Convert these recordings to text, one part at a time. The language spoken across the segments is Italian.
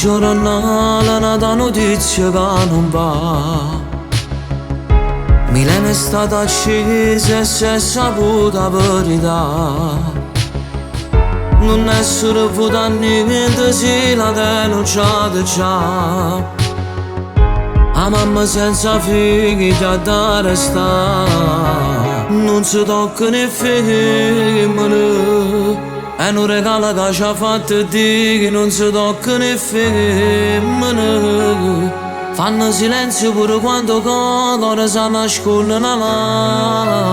giornale una notizia che non va. Milano è stata accesa e si è saputa la verità. Non è solo voluta niente, si l'ha denunciata già. A mamma senza figli già da restare. Non si tocca né femmine. È un regalo che ci ha fatto Dio, che non si tocca né femmine. Fanno silenzio pure quando cantano, si nascondono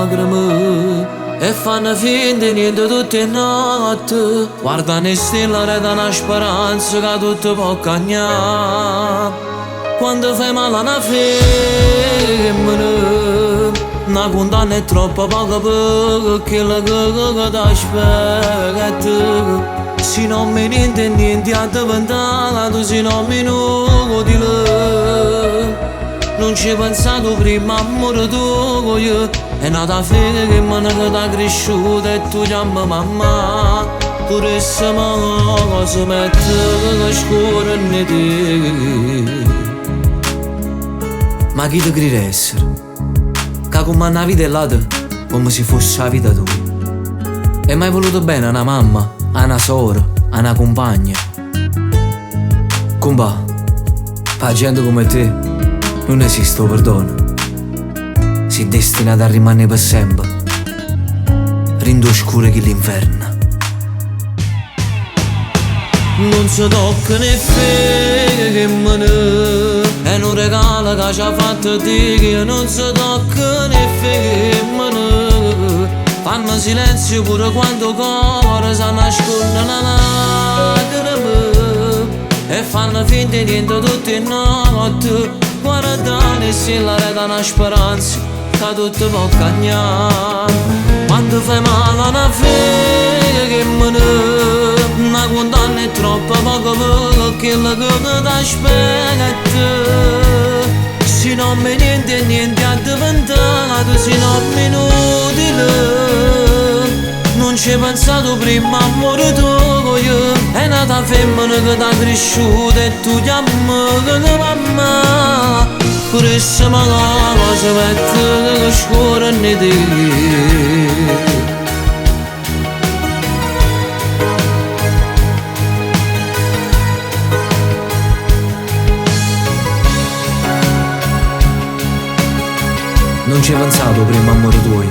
lacrime. E fanno finta di niente tutte le notti. Guardano le stelle, redano la speranza che tutto può cagnare. Quando fai male a una femmina, una condanna è troppo poco perché la che ti aspetta. Se non mi niente niente a diventare, tu sei non inutile. Non ci ho pensato prima, amore tuo, è nata figlia che mi ha cresciuta e tu chiami mamma. Pure se mi si mette che scuro in te. Ma chi ti crede essere? Che come una vita è là come se fosse la vita tua. E mai voluto bene a una mamma, a una sorella, a una compagna? Compa, per gente come te non esiste il perdono. Sei destinato a rimanere per sempre, rindo oscuro che l'inferno. Non si tocca né femmine. È un regalo che ci ha fatto Dio, che non si tocca né femmine. Fanno silenzio pure quando cuore si nascondono lacrime. E fanno finta di niente tutte le notti. Guardano e si la redano la speranza che tutto può cagnare. Quando fai male a una femmina, una condanna è troppo poco perché la che ti aspetta. Se non mi niente niente a diventare, se non mi inutile. Non ci ho pensato prima, amore tuo, è nata femmina che ti ha cresciuta e tu chiami mamma. Pure se magari si mette che scuro in te. Non ci hai pensato prima, amore tuo,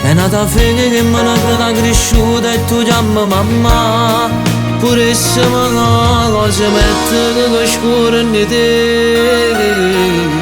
è nata figlia che me l'ha cresciuta e tu chiami mamma. Pure se magari si mette che scuro in te.